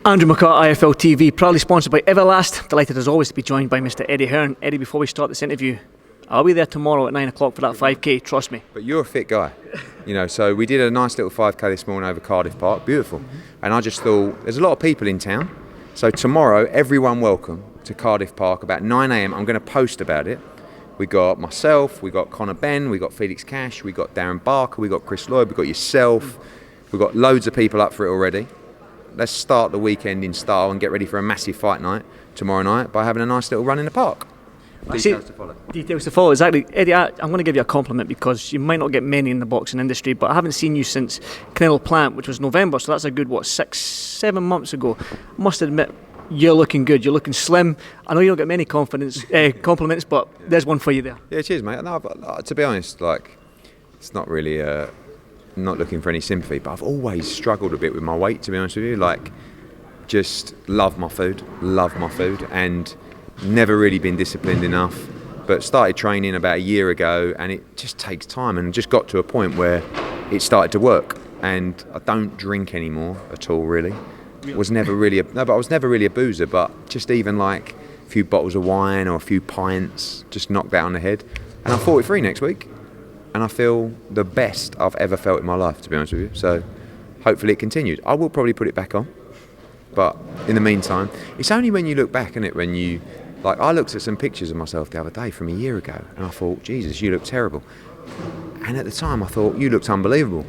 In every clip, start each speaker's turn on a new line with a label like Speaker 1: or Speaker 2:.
Speaker 1: Andrew McCART, IFL TV, proudly sponsored by Everlast. Delighted as always to be joined by Mr. Eddie Hearn. Eddie, before we start this interview, I'll be there tomorrow at 9 o'clock for that 5k, trust me.
Speaker 2: But you're a fit guy, so we did a nice little 5k this morning over Cardiff Park, beautiful. And I just thought, there's a lot of people in town, so tomorrow, everyone welcome to Cardiff Park, about 9 a.m, I'm going to post about it. We got myself, we got CONOR BENN, we got Felix Cash, we got Darren Barker, we got Chris Lloyd, we got yourself, we've got loads of people up for it already. Let's start the weekend in style and get ready for a massive fight night tomorrow night by having a nice little run in the park. Details to follow. Details
Speaker 1: to follow, exactly. Eddie, I'm going to give you a compliment because you might not get many in the boxing industry, but I haven't seen you since Canelo Plant, which was November, so that's a good, 6-7 months ago. I must admit, you're looking good, you're looking slim. I know you don't get many compliments, but there's one for you there.
Speaker 2: Yeah, cheers, mate. No, but, to be honest, it's not really... not looking for any sympathy, but I've always struggled a bit with my weight, to be honest with you. Just love my food, and never really been disciplined enough. But started training about a year ago, and it just takes time, and just got to a point where it started to work. And I don't drink anymore at all, really. I was never really a boozer, but just even a few bottles of wine or a few pints, just knocked that on the head. And I'm 43 next week. And I feel the best I've ever felt in my life, to be honest with you. So hopefully it continues. I will probably put it back on. But in the meantime, it's only when you look back, isn't it? When you, I looked at some pictures of myself the other day from a year ago, and I thought, Jesus, you look terrible. And at the time, I thought, you looked unbelievable.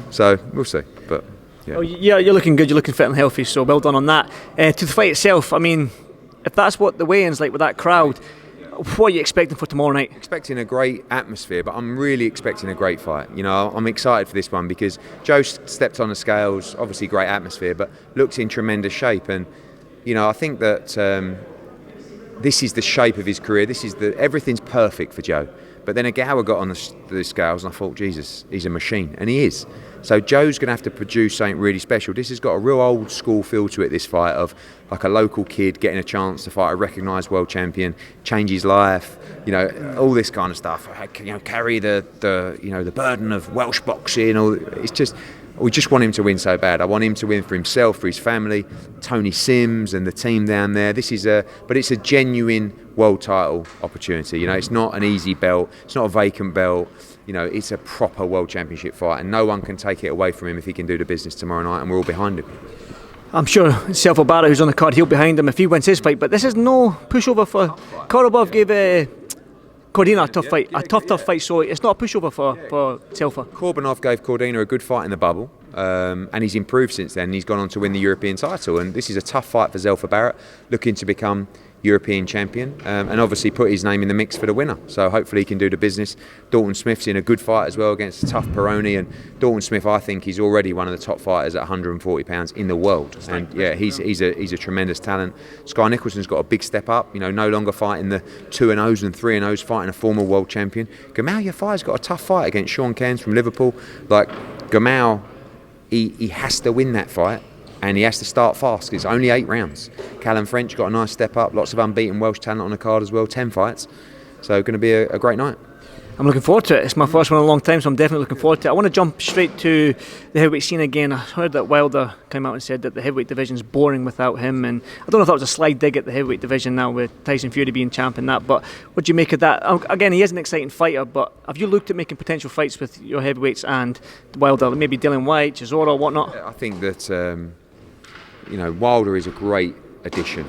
Speaker 2: So we'll see. But yeah.
Speaker 1: Oh, yeah, you're looking good. You're looking fit and healthy. So well done on that. To the fight itself, I mean, if that's what the weigh-in's like with that crowd, what are you expecting for tomorrow night?
Speaker 2: Expecting a great atmosphere, but I'm really expecting a great fight. I'm excited for this one because Joe stepped on the scales, obviously great atmosphere, but looks in tremendous shape. And, I think that this is the shape of his career. Everything's perfect for Joe. But then Agawa got on the scales and I thought, Jesus, he's a machine. And he is. So Joe's going to have to produce something really special. This has got a real old school feel to it, this fight, of a local kid getting a chance to fight a recognised world champion, change his life, all this kind of stuff. Carry the burden of Welsh boxing. We just want him to win so bad. I want him to win for himself, for his family, Tony Sims and the team down there. But it's a genuine world title opportunity. It's not an easy belt. It's not a vacant belt. It's a proper world championship fight, and no one can take it away from him if he can do the business tomorrow night, and we're all behind him.
Speaker 1: I'm sure Selfo Barra, who's on the card, he'll be behind him if he wins his fight, but this is no pushover for... Korobov gave Cordina a tough fight, tough fight, so it's not a pushover for Selfo.
Speaker 2: Korbanov gave Cordina a good fight in the bubble, and he's improved since then. He's gone on to win the European title, and this is a tough fight for Zelfa Barrett, looking to become European champion, and obviously put his name in the mix for the winner. So hopefully he can do the business. Dalton Smith's in a good fight as well against a tough Peroni, and Dalton Smith, I think, he's already one of the top fighters at 140 pounds in the world. And yeah, he's a tremendous talent. Sky Nicholson's got a big step up. No longer fighting the 2-0s and 3-0s, fighting a former world champion. Gamal Yafai's got a tough fight against Sean Cairns from Liverpool. Gamal, he has to win that fight. And he has to start fast because it's only 8 rounds. Callum French got a nice step up. Lots of unbeaten Welsh talent on the card as well. 10 fights. So going to be a great night.
Speaker 1: I'm looking forward to it. It's my first one in a long time, so I'm definitely looking forward to it. I want to jump straight to the heavyweight scene again. I heard that Wilder came out and said that the heavyweight division's boring without him, and I don't know if that was a slight dig at the heavyweight division now with Tyson Fury being champ and that, but what do you make of that? Again, he is an exciting fighter, but have you looked at making potential fights with your heavyweights and Wilder, maybe Dillian Whyte, Chisora, whatnot?
Speaker 2: I think that... Wilder is a great addition.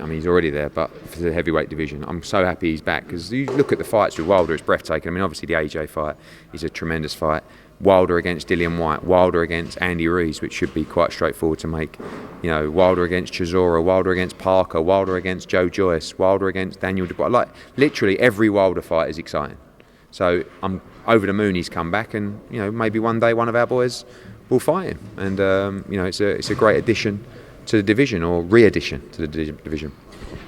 Speaker 2: He's already there, but for the heavyweight division, I'm so happy he's back because you look at the fights with Wilder, it's breathtaking. Obviously the AJ fight is a tremendous fight. Wilder against Dillian Whyte, Wilder against Andy Ruiz, which should be quite straightforward to make. Wilder against Chisora, Wilder against Parker, Wilder against Joe Joyce, Wilder against Daniel Dubois. Literally every Wilder fight is exciting. So I'm over the moon he's come back, and maybe one day one of our boys will fight him, and it's a great addition to the division, or re-addition to the division.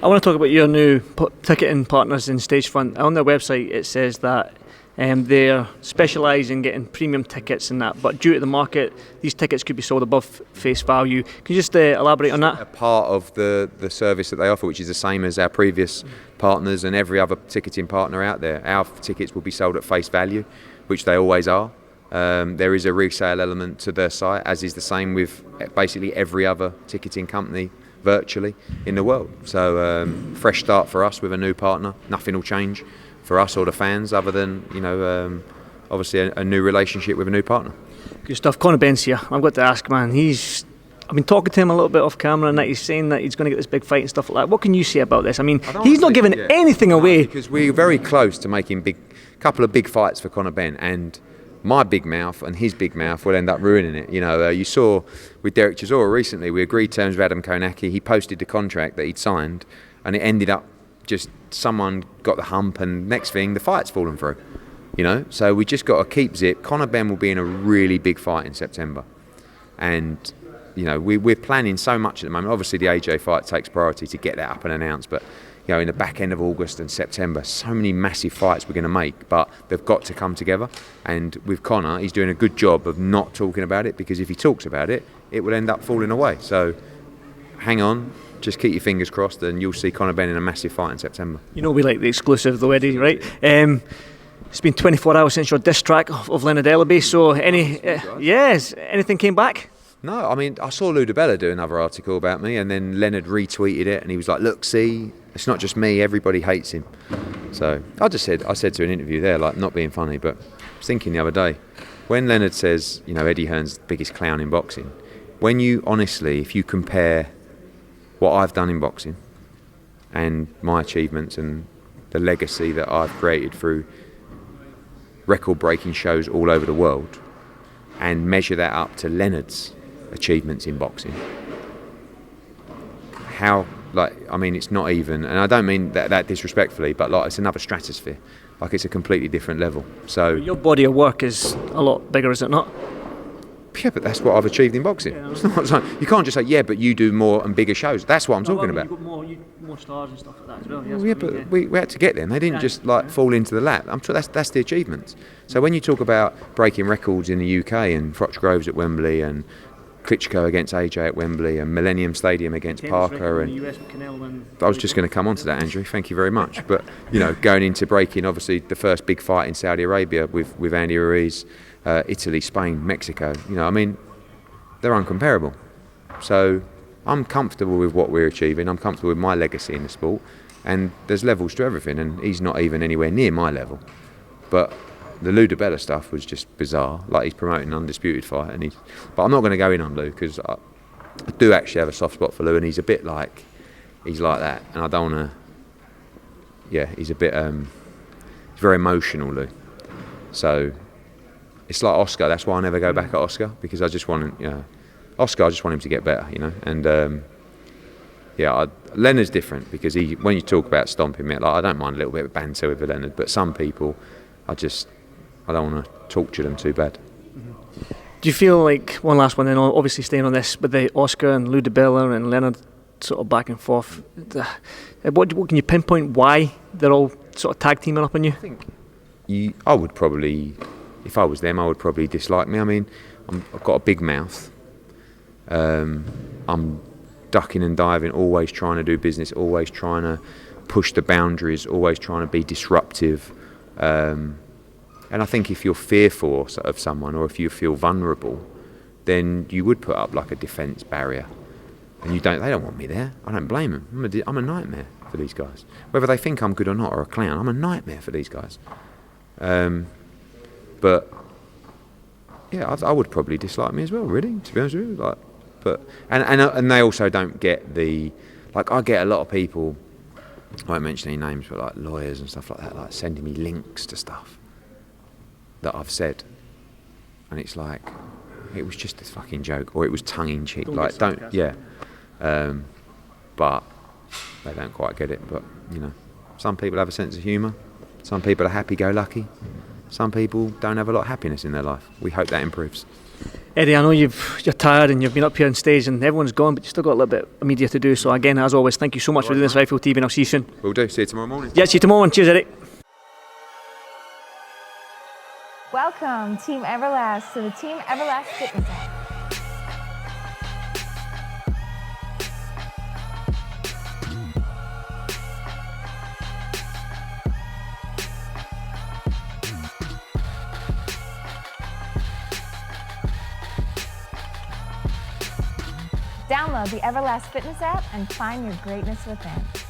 Speaker 1: I want to talk about your new ticketing partners in Stagefront. On their website it says that they're specialised in getting premium tickets and that, but due to the market these tickets could be sold above face value. Can you just elaborate on that?
Speaker 2: A part of the service that they offer, which is the same as our previous partners and every other ticketing partner out there. Our tickets will be sold at face value, which they always are. There is a resale element to their site, as is the same with basically every other ticketing company virtually in the world. So fresh start for us with a new partner. Nothing will change for us or the fans other than, obviously a new relationship with a new partner.
Speaker 1: Good stuff. Conor Benn's here. I've got to ask, man, I've been talking to him a little bit off camera, and that he's saying that he's going to get this big fight and stuff like that. What can you say about this? I mean, he's not giving anything away.
Speaker 2: Because we're very close to making couple of big fights for Conor Benn, and my big mouth and his big mouth will end up ruining it. You saw with Derek Chisora recently, we agreed terms with Adam Konaki. He posted the contract that he'd signed, and it ended up just someone got the hump, and next thing, the fight's fallen through. So we just got to keep zip. Conor Benn will be in a really big fight in September, and we're planning so much at the moment. Obviously, the AJ fight takes priority to get that up and announced, but in the back end of August and September, so many massive fights we're going to make, but they've got to come together. And with Conor, he's doing a good job of not talking about it, because if he talks about it, it will end up falling away. So hang on, just keep your fingers crossed, and you'll see Conor Benn in a massive fight in September.
Speaker 1: We like the exclusive though, Eddie, right? It's been 24 hours since your diss track of Leonard ELLERBE, so anything came back?
Speaker 2: No, I mean, I saw Ludabella do another article about me, and then Leonard retweeted it, and he was like, look, see, it's not just me, everybody hates him. So I said to an interview there, like, not being funny, but I was thinking the other day, when Leonard says, Eddie Hearn's the biggest clown in boxing, when you honestly, if you compare what I've done in boxing and my achievements and the legacy that I've created through record-breaking shows all over the world, and measure that up to Leonard's achievements in boxing, it's not even, and I don't mean that disrespectfully, but it's another stratosphere. It's a completely different level. So
Speaker 1: your body of work is a lot bigger, is it not?
Speaker 2: Yeah, but that's what I've achieved in boxing. Yeah, it's not like, you can't just say, yeah, but you do more and bigger shows. That's what I'm talking about.
Speaker 1: You've got more stars and stuff like that as well.
Speaker 2: Well, but we had to get them. They didn't just fall into the lap. I'm sure that's the achievements. So when you talk about breaking records in the UK and Froch Groves at Wembley and Klitschko against AJ at Wembley and Millennium Stadium against Parker, and I was just going to come on to that, Andrew. Thank you very much. But going into breaking obviously the first big fight in Saudi Arabia with Andy Ruiz. Italy, Spain, Mexico, they're uncomparable. So I'm comfortable with what we're achieving. I'm comfortable with my legacy in the sport, and there's levels to everything, and he's not even anywhere near my level. But the Ludabella stuff was just bizarre. He's promoting an undisputed fight, but I'm not going to go in on Lou, because I do actually have a soft spot for Lou, and he's a bit he's like that, and I don't want to. Yeah, he's a bit he's very emotional, Lou. So. It's like Oscar. That's why I never go back at Oscar, because I just want Oscar. I just want him to get better, And Leonard's different, because when you talk about stomping me, I don't mind a little bit of banter with Leonard, but some people, I don't want to torture them too bad.
Speaker 1: Do you feel like, one last one, then obviously staying on this, but the Oscar and Ludabella and Leonard sort of back and forth, what can you pinpoint why they're all sort of tag teaming up on you?
Speaker 2: I think I would probably. If I was them, I would probably dislike me. I mean, I've got a big mouth. I'm ducking and diving, always trying to do business, always trying to push the boundaries, always trying to be disruptive. And I think if you're fearful of someone, or if you feel vulnerable, then you would put up a defence barrier. And they don't want me there. I don't blame them. I'm a nightmare for these guys. Whether they think I'm good or not, or a clown, I'm a nightmare for these guys. But yeah, I would probably dislike me as well, really, to be honest with you. And they also don't get the, I get a lot of people, I won't mention any names, but lawyers and stuff like that, sending me links to stuff that I've said, and it's it was just a fucking joke, or it was tongue in cheek. But they don't quite get it. But some people have a sense of humour. Some people are happy-go-lucky. Some people don't have a lot of happiness in their life. We hope that improves.
Speaker 1: Eddie, I know you're tired and you've been up here on stage and everyone's gone, but you've still got a little bit of media to do. So again, as always, thank you so much for doing this for IFL TV, and I'll see you soon.
Speaker 2: Will do. See you tomorrow morning.
Speaker 1: Yeah, see you tomorrow morning. Cheers, Eddie.
Speaker 3: Welcome, Team Everlast, to the Team Everlast Fitness app. Download the Everlast Fitness app and find your greatness within.